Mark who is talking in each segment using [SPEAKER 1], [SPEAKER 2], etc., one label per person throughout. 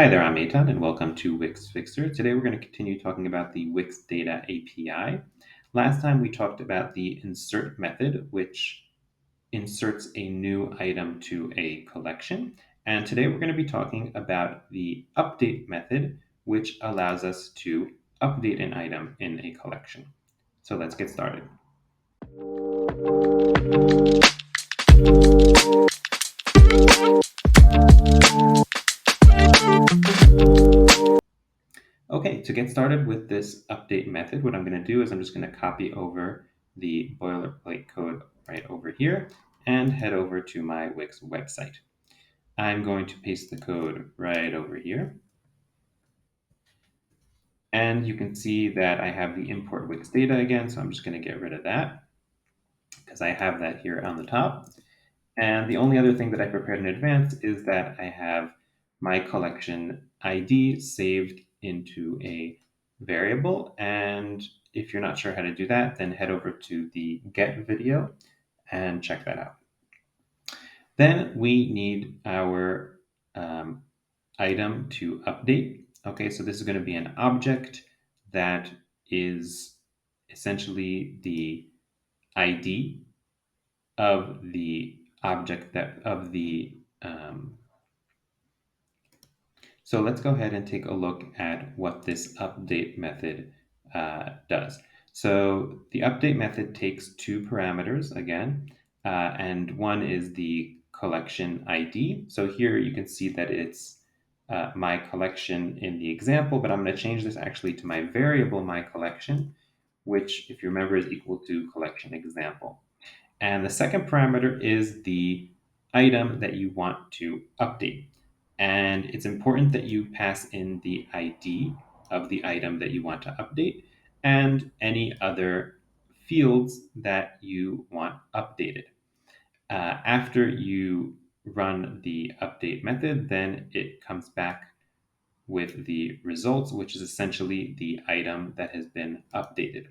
[SPEAKER 1] Hi there, I'm Eitan, and welcome to WiX Fixer. Today we're going to continue talking about the WiX Data API. Last time we talked about the insert method, which inserts a new item to a collection. And today we're going to be talking about the update method, which allows us to update an item in a collection. So let's get started. Okay, to get started with this update method, what I'm going to do is I'm just going to copy over the boilerplate code right over here and head over to my Wix website. I'm going to paste the code right over here. And you can see that I have the import Wix data again, so I'm just going to get rid of that because I have that here on the top. And the only other thing that I prepared in advance is that I have my collection ID saved into a variable. And if you're not sure how to do that, then head over to the get video and check that out. Then we need our item to update. Okay, so this is going to be an object that is essentially the ID of the object that of the so let's go ahead and take a look at what this update method does. So the update method takes two parameters again, and one is the collection ID. So here you can see that it's my collection in the example, but I'm going to change this actually to my variable my collection, which if you remember is equal to collection example. And the second parameter is the item that you want to update. And it's important that you pass in the ID of the item that you want to update and any other fields that you want updated. After you run the update method, then it comes back with the results, which is essentially the item that has been updated.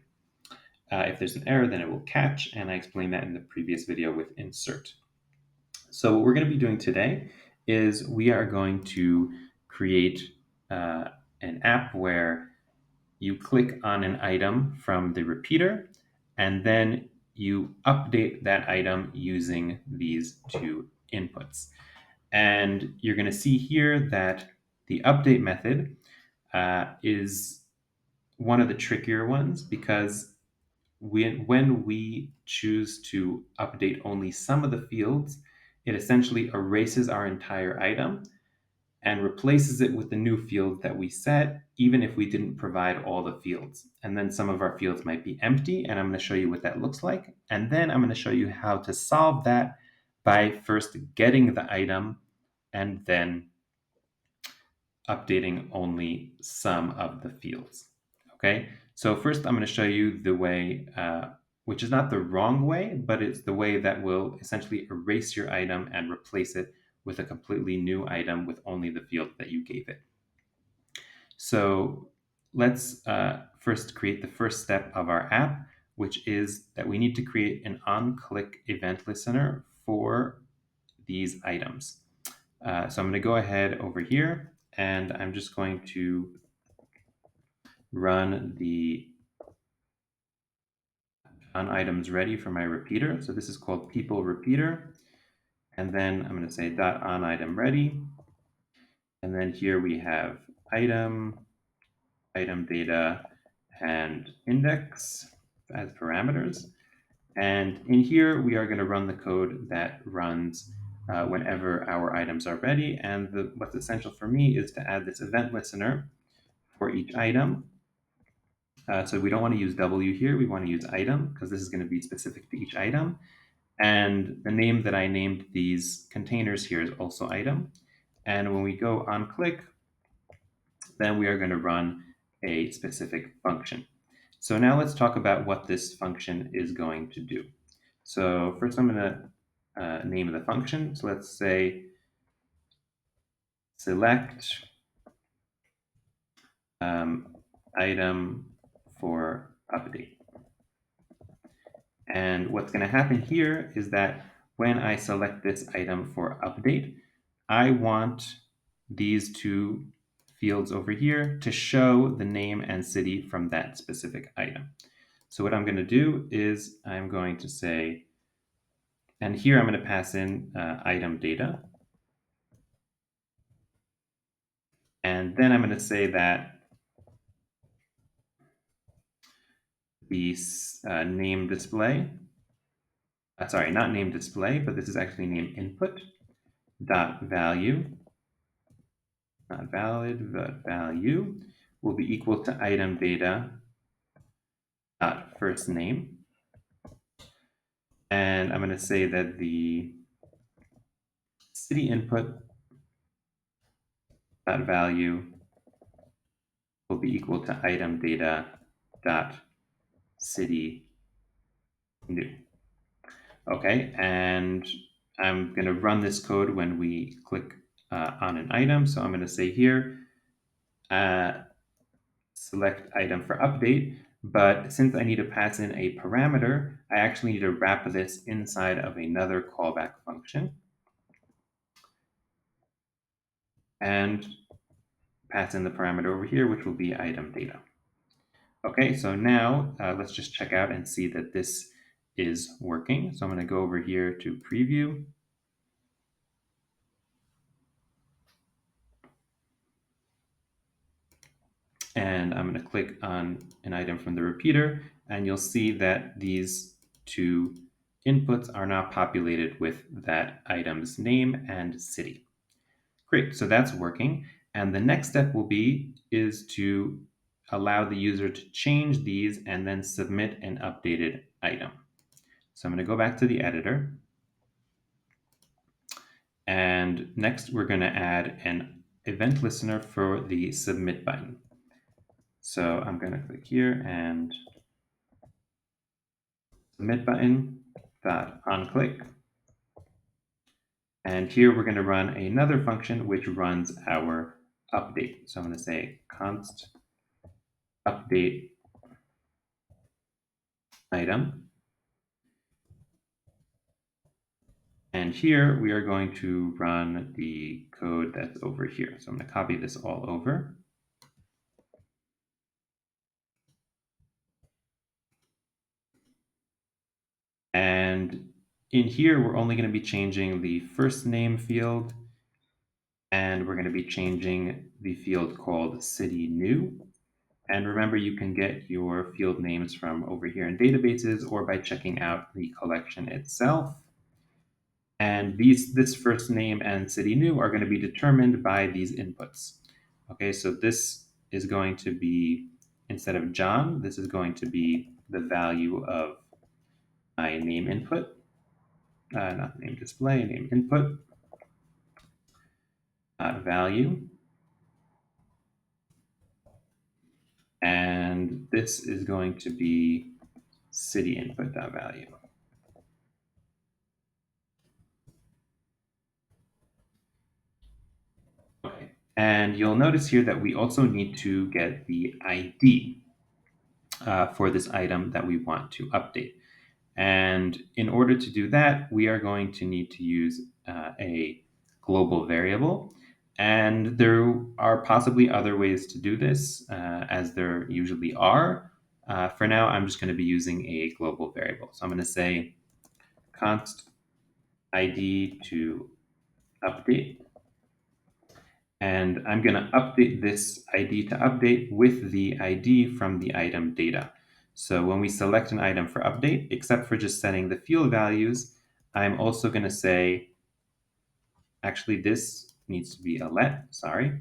[SPEAKER 1] If there's an error, then it will catch, and I explained that in the previous video with insert. So what we're going to be doing today is we are going to create an app where you click on an item from the repeater, and then you update that item using these two inputs. And you're going to see here that the update method is one of the trickier ones because when we choose to update only some of the fields, it essentially erases our entire item and replaces it with the new field that we set, even if we didn't provide all the fields. And then some of our fields might be empty, and I'm going to show you what that looks like. And then I'm going to show you how to solve that by first getting the item and then updating only some of the fields. Okay, so first I'm going to show you the way, which is not the wrong way, but it's the way that will essentially erase your item and replace it with a completely new item with only the field that you gave it. So let's first create the first step of our app, which is that we need to create an on-click event listener for these items. So I'm going to go ahead over here and I'm just going to run the on items ready for my repeater. So this is called people repeater. And then I'm going to say dot on item ready. And then here we have item, item data, and index as parameters. And in here, we are going to run the code that runs whenever our items are ready. And what's essential for me is to add this event listener for each item. So we don't want to use W here. We want to use item because this is going to be specific to each item. And the name that I named these containers here is also item. And when we go on click, then we are going to run a specific function. So now let's talk about what this function is going to do. So first I'm going to name the function. So let's say select item for update. And what's going to happen here is that when I select this item for update, I want these two fields over here to show the name and city from that specific item. So what I'm going to do is I'm going to say, and here I'm going to pass in item data. And then I'm going to say that the name display, sorry, not name display, but this is actually name input dot value, not valid, but value will be equal to item data dot first name. And I'm going to say that the city input dot value will be equal to item data dot city new. Okay, and I'm going to run this code when we click on an item. So I'm going to say here, select item for update. But since I need to pass in a parameter, I actually need to wrap this inside of another callback function and pass in the parameter over here, which will be item data. Okay, so now let's just check out and see that this is working. So I'm going to go over here to preview. And I'm going to click on an item from the repeater, and you'll see that these two inputs are now populated with that item's name and city. Great, so that's working. And the next step will be is to allow the user to change these and then submit an updated item. So I'm going to go back to the editor. And next, we're going to add an event listener for the submit button. So I'm going to click here and submit button dot onClick. And here we're going to run another function which runs our update. So I'm going to say const update item. And here we are going to run the code that's over here. So I'm going to copy this all over. And in here, we're only going to be changing the first name field, and we're going to be changing the field called city new. And remember, you can get your field names from over here in databases or by checking out the collection itself. And this first name and city new are going to be determined by these inputs. Okay, so this is going to be, instead of John, this is going to be the value of my name input, not name display, name input, value. And this is going to be city input value. Okay, and you'll notice here that we also need to get the ID for this item that we want to update. And in order to do that, we are going to need to use a global variable. And there are possibly other ways to do this, as there usually are. For now, I'm just going to be using a global variable. So I'm going to say const ID to update. And I'm going to update this ID to update with the ID from the item data. So when we select an item for update, except for just setting the field values, I'm also going to say, actually, this needs to be a let, sorry,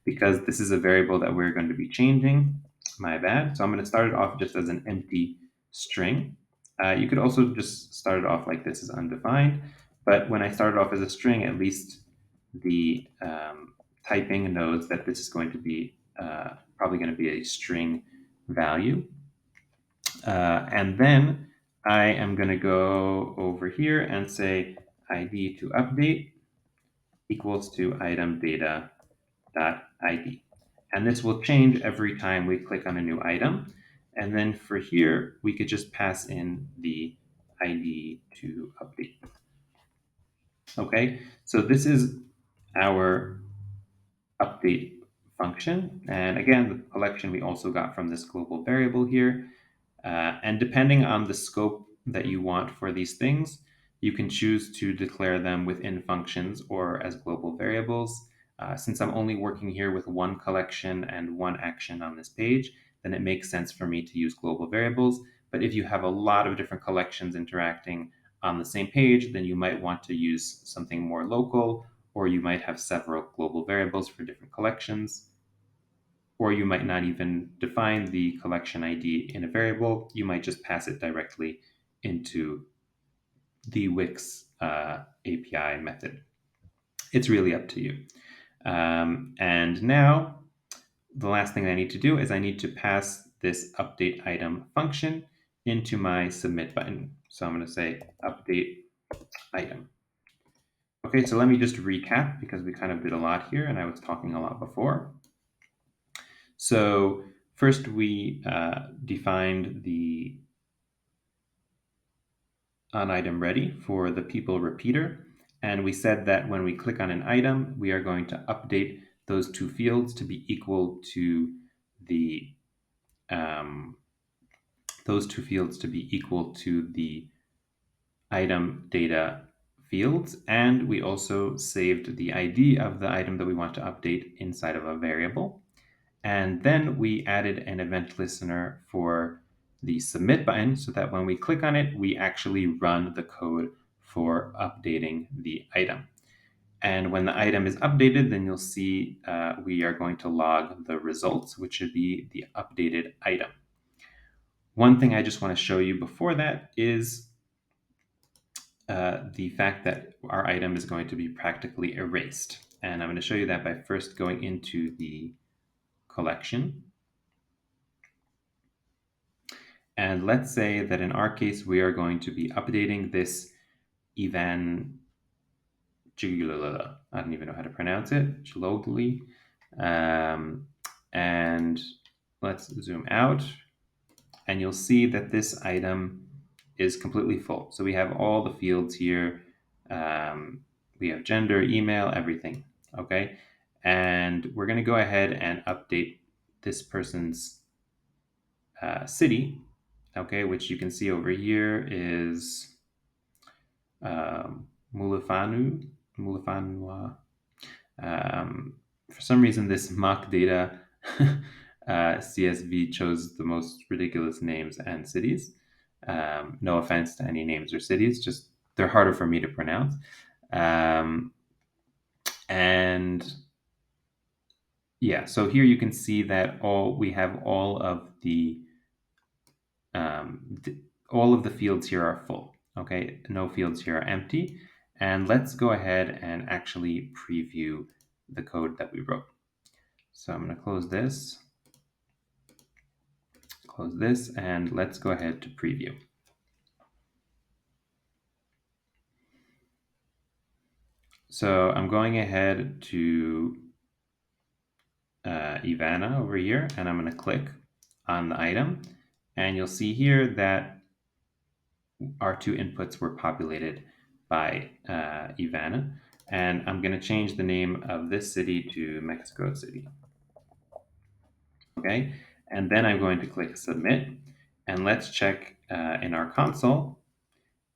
[SPEAKER 1] because this is a variable that we're going to be changing. My bad. So I'm going to start it off just as an empty string. You could also just start it off like this is undefined. But when I start it off as a string, at least the typing knows that this is going to be probably going to be a string value. And then I am going to go over here and say ID to update equals to item data dot ID. And this will change every time we click on a new item. And then for here, we could just pass in the ID to update. Okay, so this is our update function. And again, the collection we also got from this global variable here. And depending on the scope that you want for these things, you can choose to declare them within functions or as global variables. Since I'm only working here with one collection and one action on this page, then it makes sense for me to use global variables. But if you have a lot of different collections interacting on the same page, then you might want to use something more local, or you might have several global variables for different collections, or you might not even define the collection ID in a variable. You might just pass it directly into the WiX API method. It's really up to you. And now the last thing I need to do is I need to pass this update item function into my submit button. So I'm going to say update item. Okay, so let me just recap because we kind of did a lot here and I was talking a lot before. So first we defined the onItem ready for the people repeater. And we said that when we click on an item, we are going to update those two fields to be equal to the item data fields. And we also saved the ID of the item that we want to update inside of a variable. And then we added an event listener for the submit button so that when we click on it, we actually run the code for updating the item. And when the item is updated, then you'll see we are going to log the results, which should be the updated item. One thing I just want to show you before that is the fact that our item is going to be practically erased. And I'm going to show you that by first going into the collection. And let's say that in our case, we are going to be updating this Ivan, I don't even know how to pronounce it, Jalogli. And let's zoom out and you'll see that this item is completely full. So we have all the fields here. We have gender, email, everything, okay? And we're gonna go ahead and update this person's city, okay, which you can see over here is Mulifanua. For some reason, this mock data CSV chose the most ridiculous names and cities. No offense to any names or cities, just they're harder for me to pronounce. And yeah, so here you can see that we have all of the fields here are full. Okay, no fields here are empty. And let's go ahead and actually preview the code that we wrote. So I'm going to close this, and let's go ahead to preview. So I'm going ahead to Ivana over here, and I'm going to click on the item, and you'll see here that our two inputs were populated by Ivana, and I'm going to change the name of this city to Mexico City. Okay, and then I'm going to click submit, and let's check in our console,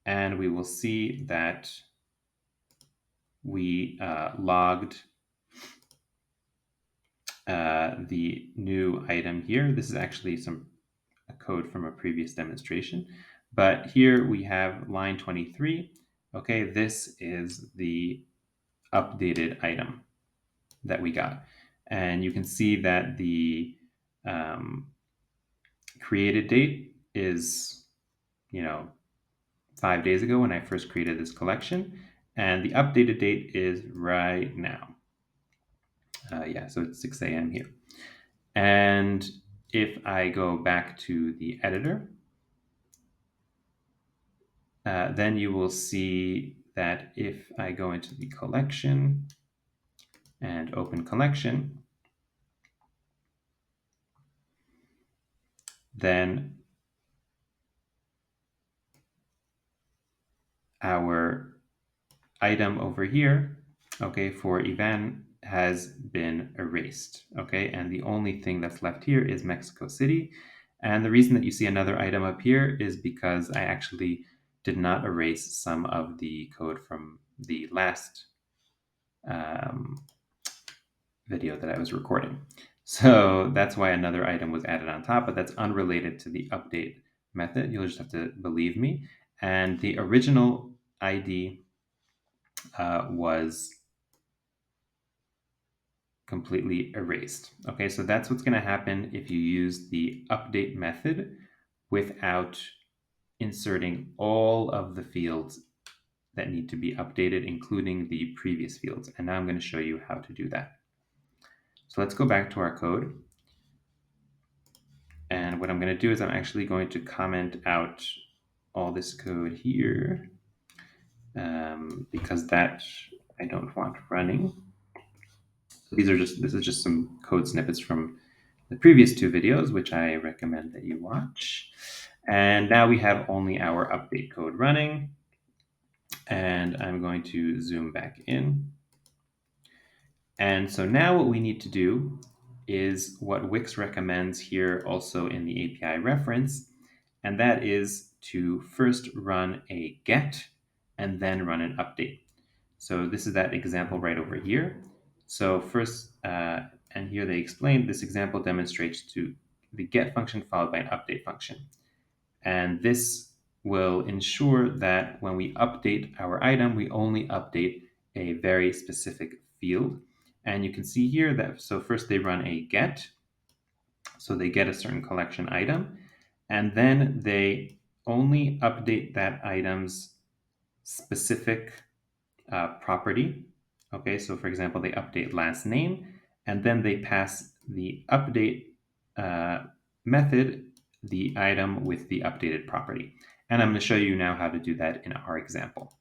[SPEAKER 1] and we will see that we logged the new item here. This is actually a code from a previous demonstration, but here we have line 23. Okay, this is the updated item that we got. And you can see that the created date is, 5 days ago when I first created this collection, and the updated date is right now. Yeah, so it's 6 a.m. here. And if I go back to the editor, then you will see that if I go into the collection and open collection, then our item over here, okay, for Ivan has been erased, okay? And the only thing that's left here is Mexico City. And the reason that you see another item up here is because I actually did not erase some of the code from the last um, video that I was recording. So that's why another item was added on top, but that's unrelated to the update method. You'll just have to believe me. And the original ID was completely erased. Okay, so that's what's going to happen if you use the update method without inserting all of the fields that need to be updated, including the previous fields. And now I'm going to show you how to do that. So let's go back to our code. And what I'm going to do is I'm actually going to comment out all this code here because that I don't want running. So this is just some code snippets from the previous two videos, which I recommend that you watch. And now we have only our update code running. And I'm going to zoom back in. And so now what we need to do is what WiX recommends here also in the API reference, and that is to first run a get and then run an update. So this is that example right over here. So first, and here they explain this example demonstrates to the get function followed by an update function. And this will ensure that when we update our item, we only update a very specific field. And you can see here that, so first they run a get, so they get a certain collection item, and then they only update that item's specific property. Okay, so for example, they update last name, and then they pass the update method the item with the updated property. And I'm going to show you now how to do that in our example.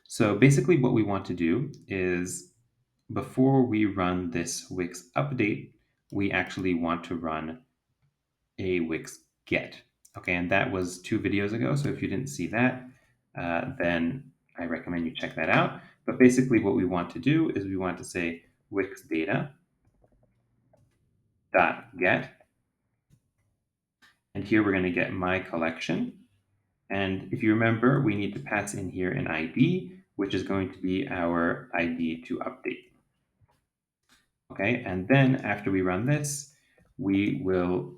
[SPEAKER 1] So basically what we want to do is before we run this WiX update, we actually want to run a WiX get. Okay, and that was 2 videos ago. So if you didn't see that, then I recommend you check that out. But basically what we want to do is we want to say WiX Data .get. And here we're going to get my collection. And if you remember, we need to pass in here an ID, which is going to be our ID to update. Okay, and then after we run this, we will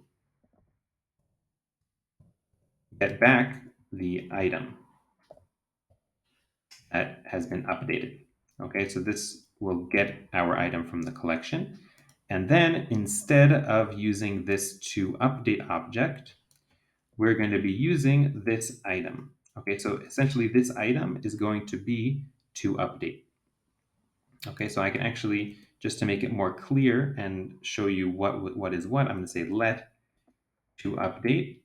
[SPEAKER 1] get back the item that has been updated. Okay, so this will get our item from the collection. And then instead of using this to update object, we're going to be using this item. Okay, so essentially this item is going to be to update. Okay, so I can actually, just to make it more clear and show you what is what, I'm going to say let to update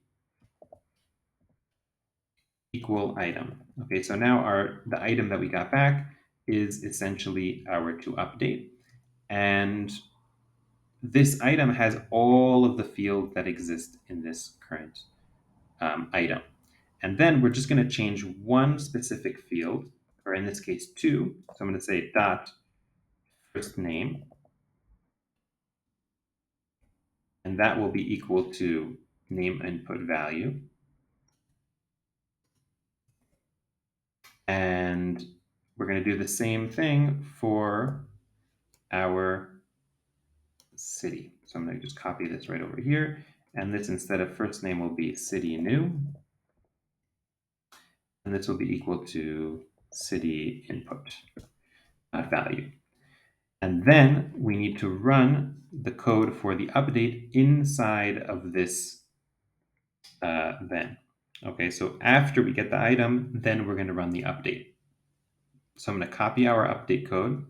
[SPEAKER 1] equal item. Okay, so now the item that we got back is essentially our to update. And this item has all of the fields that exist in this current item. And then we're just going to change one specific field, or in this case, 2. So I'm going to say dot first name, and that will be equal to name input value. And we're going to do the same thing for our city. So I'm going to just copy this right over here. And this, instead of first name, will be city new. And this will be equal to city input value. And then we need to run the code for the update inside of this then. Okay, so after we get the item, then we're going to run the update. So I'm going to copy our update code.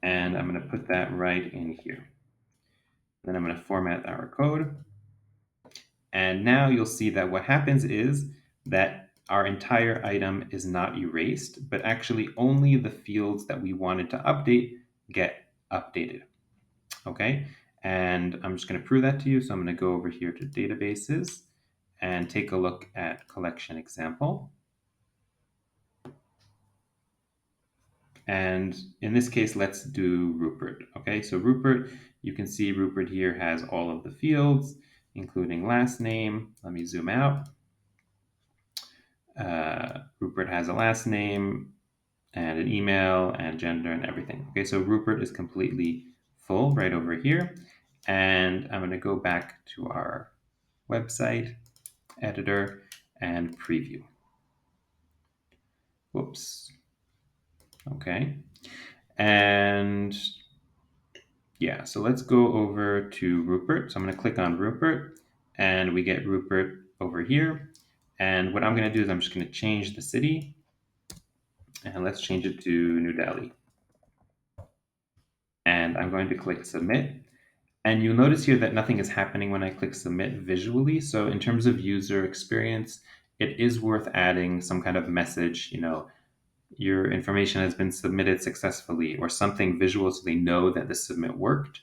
[SPEAKER 1] And I'm going to put that right in here. Then I'm going to format our code. And now you'll see that what happens is that our entire item is not erased, but actually only the fields that we wanted to update get updated. Okay, and I'm just going to prove that to you. So I'm going to go over here to databases and take a look at collection example. And in this case, let's do Rupert. Okay, so Rupert, you can see Rupert here has all of the fields, including last name. Let me zoom out. Rupert has a last name and an email and gender and everything. Okay, so Rupert is completely full right over here. And I'm going to go back to our website editor and preview. Whoops. Okay. And yeah, so let's go over to Rupert. So I'm going to click on Rupert and we get Rupert over here. And what I'm going to do is I'm just going to change the city and let's change it to New Delhi. And I'm going to click submit. And you'll notice here that nothing is happening when I click submit visually. So in terms of user experience, it is worth adding some kind of message, your information has been submitted successfully or something visual so they know that the submit worked.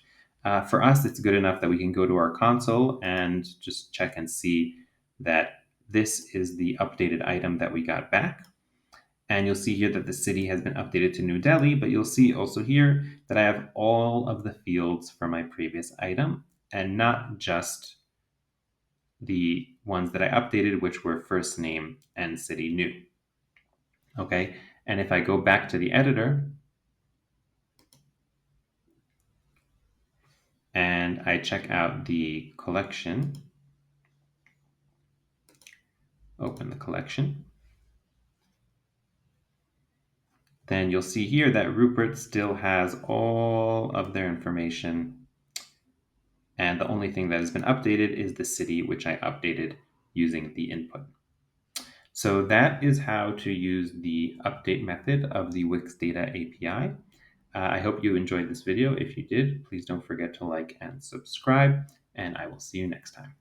[SPEAKER 1] For us, it's good enough that we can go to our console and just check and see that this is the updated item that we got back. And you'll see here that the city has been updated to New Delhi, but you'll see also here that I have all of the fields for my previous item and not just the ones that I updated, which were first name and city new. Okay, and if I go back to the editor and I check out the collection, open the collection, then you'll see here that Rupert still has all of their information. And the only thing that has been updated is the city, which I updated using the input. So that is how to use the update method of the WiX Data API. I hope you enjoyed this video. If you did, please don't forget to like and subscribe, and I will see you next time.